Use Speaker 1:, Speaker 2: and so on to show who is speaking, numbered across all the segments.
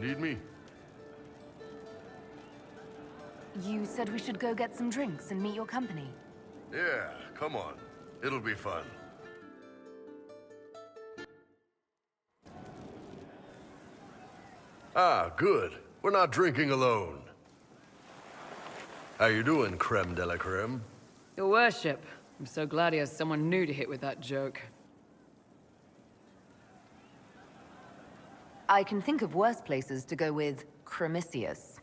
Speaker 1: need me?
Speaker 2: You said we should go get some drinks and meet your company.
Speaker 1: Yeah, come on. It'll be fun. Ah, good. We're not drinking alone. How you doing, Krem de la Creme?
Speaker 3: Your worship. I'm so glad he has someone new to hit with that joke.
Speaker 2: I can think of worse places to go with Cremisius.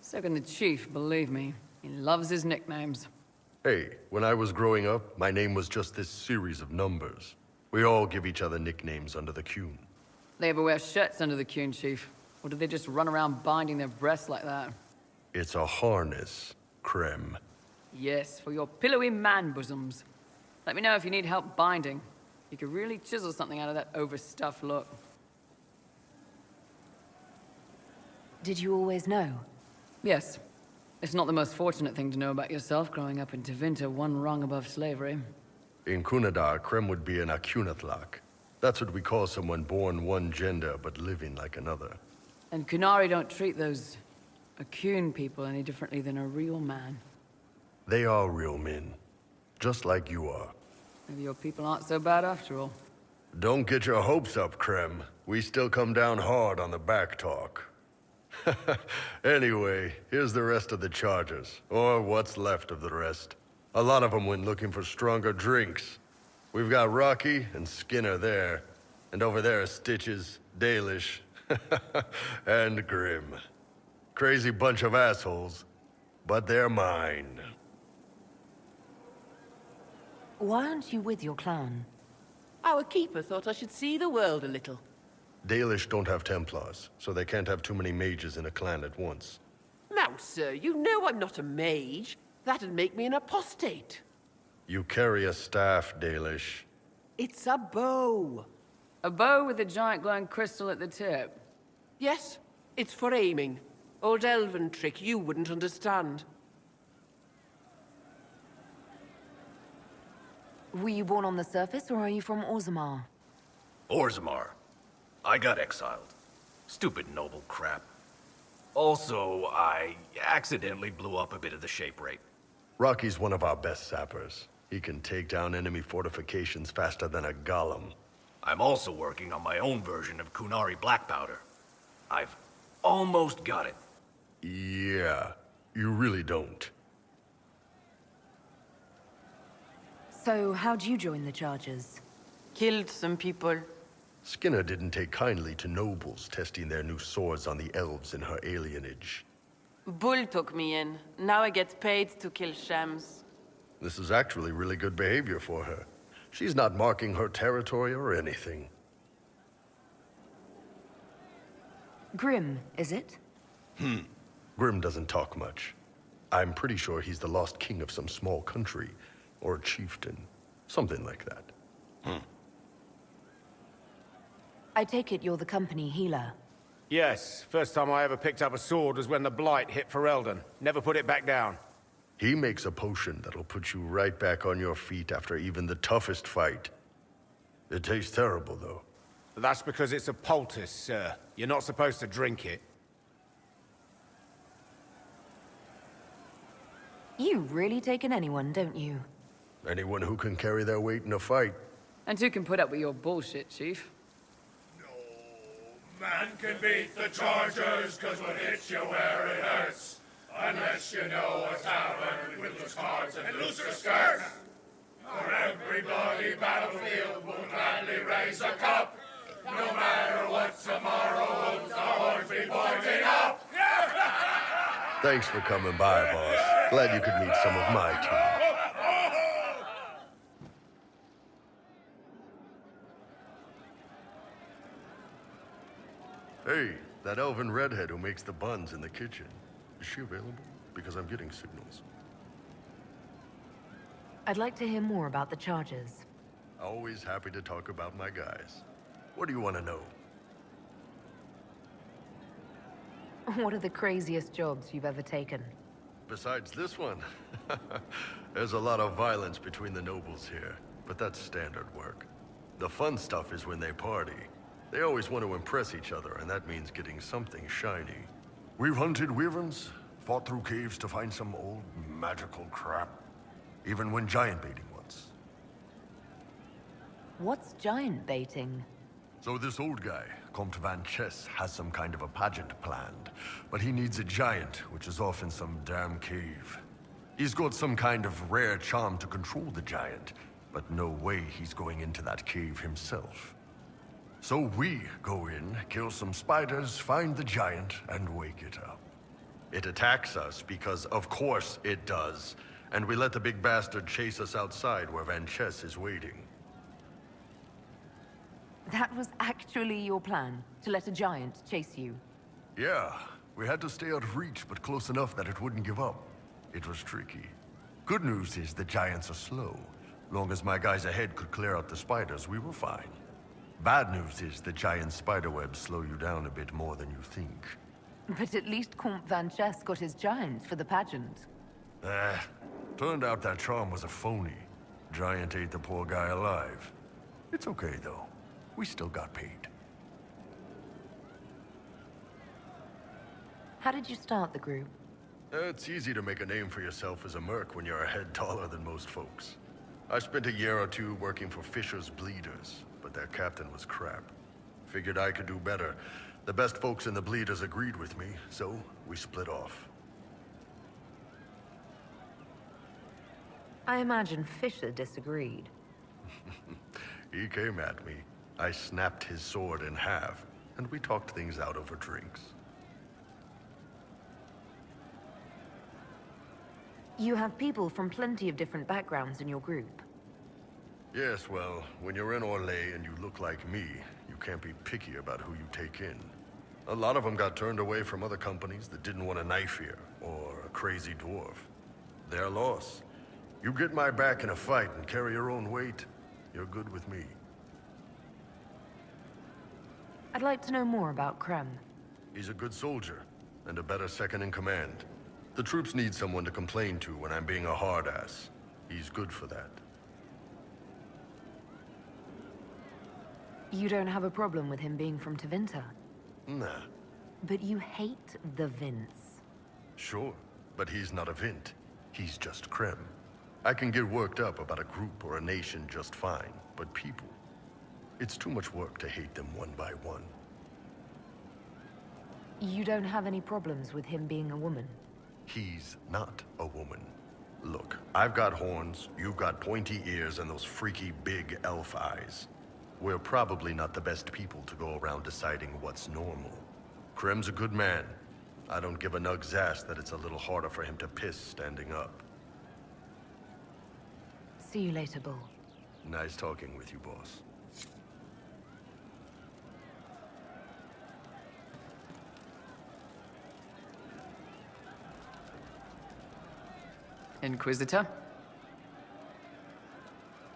Speaker 3: So can the chief, believe me. He loves his nicknames.
Speaker 1: Hey, when I was growing up, my name was just this series of numbers. We all give each other nicknames under the Qun.
Speaker 3: They ever wear shirts under the Qun, chief? Or do they just run around binding their breasts like that?
Speaker 1: It's a harness, Krem.
Speaker 3: Yes, for your pillowy man bosoms. Let me know if you need help binding. You could really chisel something out of that overstuffed look.
Speaker 2: Did you always know?
Speaker 3: Yes. It's not the most fortunate thing to know about yourself growing up in Tevinter, one rung above slavery.
Speaker 1: In Kunadar, Krem would be an Akunathlak. That's what we call someone born one gender but living like another.
Speaker 3: And Kunari don't treat those Akun people any differently than a real man.
Speaker 1: They are real men, just like you are.
Speaker 3: Maybe your people aren't so bad after all.
Speaker 1: Don't get your hopes up, Krem. We still come down hard on the back talk. Anyway, here's the rest of the chargers, or what's left of the rest. A lot of them went looking for stronger drinks. We've got Rocky and Skinner there, and over there are Stitches, Dalish, and Grim. Crazy bunch of assholes, but they're mine.
Speaker 2: Why aren't you with your clan?
Speaker 4: Our keeper thought I should see the world a little.
Speaker 1: Dalish don't have Templars, so they can't have too many mages in a clan at once.
Speaker 4: Now, sir, you know I'm not a mage. That'd make me an apostate.
Speaker 1: You carry a staff, Dalish.
Speaker 4: It's a bow.
Speaker 3: A bow with a giant glowing crystal at the tip.
Speaker 4: Yes, it's for aiming. Old elven trick you wouldn't understand.
Speaker 2: Were you born on the surface, or are you from Orzammar?
Speaker 5: Orzammar. I got exiled. Stupid noble crap. Also, I accidentally blew up a bit of the shape rate.
Speaker 1: Rocky's one of our best sappers. He can take down enemy fortifications faster than a golem.
Speaker 5: I'm also working on my own version of Kunari black powder. I've almost got it.
Speaker 1: Yeah, you really don't.
Speaker 2: So, how'd you join the Chargers?
Speaker 4: Killed some people.
Speaker 1: Skinner didn't take kindly to nobles testing their new swords on the elves in her alienage.
Speaker 6: Bull took me in. Now I get paid to kill shams.
Speaker 1: This is actually really good behavior for her. She's not marking her territory or anything.
Speaker 2: Grim, is it?
Speaker 1: Grim doesn't talk much. I'm pretty sure he's the lost king of some small country, or a chieftain. Something like that.
Speaker 2: I take it you're the company healer.
Speaker 7: Yes, first time I ever picked up a sword was when the Blight hit Ferelden. Never put it back down.
Speaker 1: He makes a potion that'll put you right back on your feet after even the toughest fight. It tastes terrible, though.
Speaker 7: That's because it's a poultice, sir. You're not supposed to drink it.
Speaker 2: You really take in anyone, don't you?
Speaker 1: Anyone who can carry their weight in a fight.
Speaker 3: And who can put up with your bullshit, chief?
Speaker 8: Man can beat the Chargers, cause we'll hit you where it hurts. Unless you know a tavern with loose cards and looser skirts. For every bloody battlefield we'll gladly raise a cup. No matter what tomorrow holds, our horns be pointing up.
Speaker 1: Thanks for coming by, boss. Glad you could meet some of my team. Hey, that elven redhead who makes the buns in the kitchen. Is she available? Because I'm getting signals.
Speaker 2: I'd like to hear more about the Chargers.
Speaker 1: Always happy to talk about my guys. What do you want to know?
Speaker 2: What are the craziest jobs you've ever taken?
Speaker 1: Besides this one, there's a lot of violence between the nobles here, but that's standard work. The fun stuff is when they party. They always want to impress each other, and that means getting something shiny.
Speaker 8: We've hunted wyverns, fought through caves to find some old magical crap. Even went giant baiting once.
Speaker 2: What's giant baiting?
Speaker 8: So this old guy, Comte Van Chess, has some kind of a pageant planned. But he needs a giant, which is off in some damn cave. He's got some kind of rare charm to control the giant, but no way he's going into that cave himself. So we go in, kill some spiders, find the giant, and wake it up.
Speaker 1: It attacks us because, of course, it does. And we let the big bastard chase us outside where Van Chess is waiting.
Speaker 2: That was actually your plan, to let a giant chase you.
Speaker 8: Yeah, we had to stay out of reach, but close enough that it wouldn't give up. It was tricky. Good news is the giants are slow. Long as my guys ahead could clear out the spiders, we were fine. Bad news is the giant spiderwebs slow you down a bit more than you think.
Speaker 2: But at least Comte Van Chess got his giant for the pageant.
Speaker 8: Turned out that charm was a phony. Giant ate the poor guy alive. It's okay, though. We still got paid.
Speaker 2: How did you start the group?
Speaker 1: It's easy to make a name for yourself as a merc when you're a head taller than most folks. I spent a year or two working for Fisher's Bleeders, but their captain was crap. Figured I could do better. The best folks in the Bleeders agreed with me, so we split off.
Speaker 2: I imagine Fisher disagreed.
Speaker 1: He came at me. I snapped his sword in half, and we talked things out over drinks.
Speaker 2: You have people from plenty of different backgrounds in your group.
Speaker 1: Yes, well, when you're in Orlais and you look like me, you can't be picky about who you take in. A lot of them got turned away from other companies that didn't want a knife here, or a crazy dwarf. Their loss. You get my back in a fight and carry your own weight, you're good with me.
Speaker 2: I'd like to know more about Krem.
Speaker 1: He's a good soldier, and a better second in command. The troops need someone to complain to when I'm being a hard-ass. He's good for that.
Speaker 2: You don't have a problem with him being from Tevinter?
Speaker 1: Nah,
Speaker 2: But you hate the Vince.
Speaker 1: sure, but he's not a Vint. He's just Krem. I can get worked up about a group or a nation just fine, but people... It's too much work to hate them one by one.
Speaker 2: You don't have any problems with him being a woman?
Speaker 1: He's not a woman. Look, I've got horns, you've got pointy ears, and those freaky big elf eyes. We're probably not the best people to go around deciding what's normal. Krem's a good man. I don't give a nug's ass that it's a little harder for him to piss standing up.
Speaker 2: See you later, Bull.
Speaker 1: Nice talking with you, boss.
Speaker 3: Inquisitor?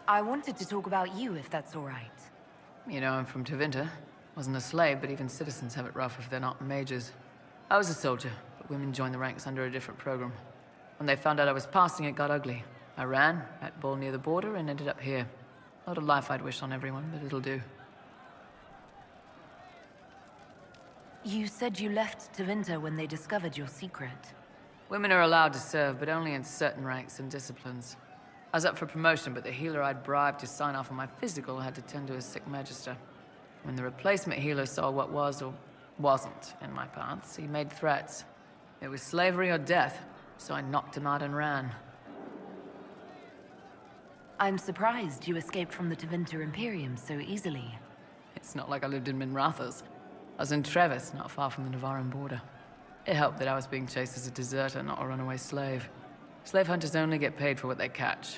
Speaker 2: I wanted to talk about you, if that's all right.
Speaker 3: You know, I'm from Tevinter. Wasn't a slave, but even citizens have it rough if they're not mages. I was a soldier, but women joined the ranks under a different program. When they found out I was passing, it got ugly. I ran, met Bull near the border, and ended up here. Not a life I'd wish on everyone, but it'll do.
Speaker 2: You said you left Tevinter when they discovered your secret.
Speaker 3: Women are allowed to serve, but only in certain ranks and disciplines. I was up for promotion, but the healer I'd bribed to sign off on my physical had to tend to a sick magister. When the replacement healer saw what was or wasn't in my paths, he made threats. It was slavery or death, so I knocked him out and ran.
Speaker 2: I'm surprised you escaped from the Tevinter Imperium so easily.
Speaker 3: It's not like I lived in Minrathous. I was in Trevis, not far from the Navarran border. It helped that I was being chased as a deserter, not a runaway slave. Slave hunters only get paid for what they catch.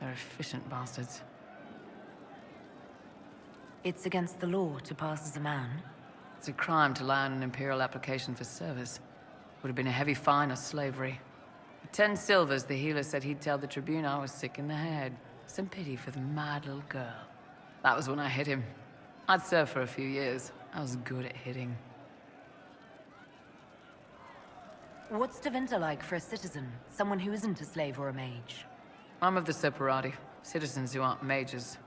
Speaker 3: They're efficient bastards.
Speaker 2: It's against the law to pass as a man.
Speaker 3: It's a crime to lie on an imperial application for service. Would have been a heavy fine or slavery. For 10 silvers, the healer said he'd tell the Tribune I was sick in the head. Some pity for the mad little girl. That was when I hit him. I'd served for a few years. I was good at hitting.
Speaker 2: What's Tevinter like for a citizen? Someone who isn't a slave or a mage?
Speaker 3: I'm of the Separati. Citizens who aren't mages.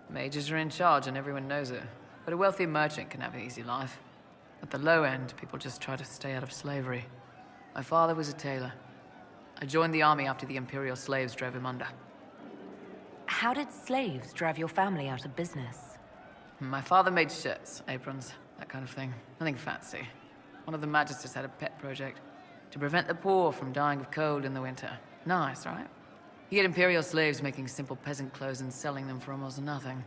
Speaker 3: Mages are in charge and everyone knows it. but a wealthy merchant can have an easy life. At the low end, people just try to stay out of slavery. My father was a tailor. I joined the army after the Imperial slaves drove him under.
Speaker 2: How did slaves drive your family out of business?
Speaker 3: My father made shirts, aprons, that kind of thing. Nothing fancy. One of the magisters had a pet project to prevent the poor from dying of cold in the winter. Nice, right? He had Imperial slaves making simple peasant clothes and selling them for almost nothing.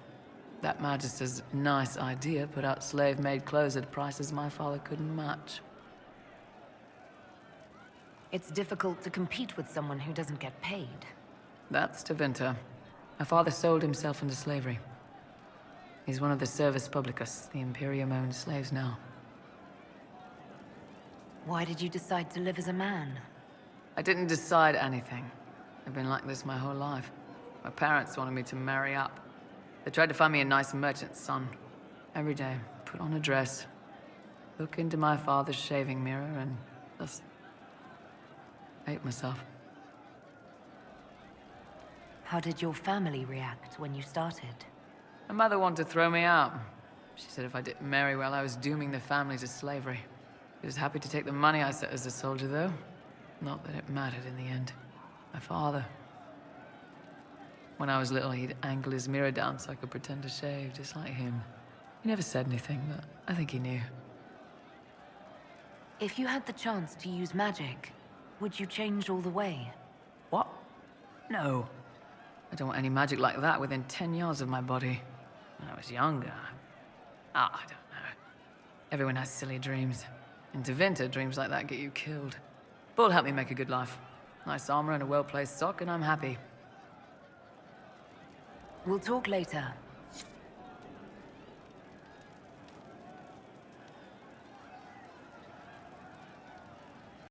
Speaker 3: That magister's nice idea put out slave-made clothes at prices my father couldn't match.
Speaker 2: It's difficult to compete with someone who doesn't get paid.
Speaker 3: That's Tevinter. My father sold himself into slavery. He's one of the Servus Publicus, the Imperium-owned slaves now.
Speaker 2: Why did you decide to live as a man?
Speaker 3: I didn't decide anything. I've been like this my whole life. My parents wanted me to marry up. They tried to find me a nice merchant's son. Every day, put on a dress, look into my father's shaving mirror, and just hate myself.
Speaker 2: How did your family react when you started?
Speaker 3: My mother wanted to throw me out. She said if I didn't marry well, I was dooming the family to slavery. She was happy to take the money I set as a soldier, though. Not that it mattered in the end. My father. When I was little, he'd angle his mirror down so I could pretend to shave, just like him. He never said anything, but I think he knew.
Speaker 2: If you had the chance to use magic, would you change all the way?
Speaker 3: What? No. I don't want any magic like that within 10 yards of my body. When I was younger... I don't know. Everyone has silly dreams. In Tevinter, dreams like that get you killed. Bull helped me make a good life. Nice armor and a well-placed sock, and I'm happy.
Speaker 2: We'll talk later.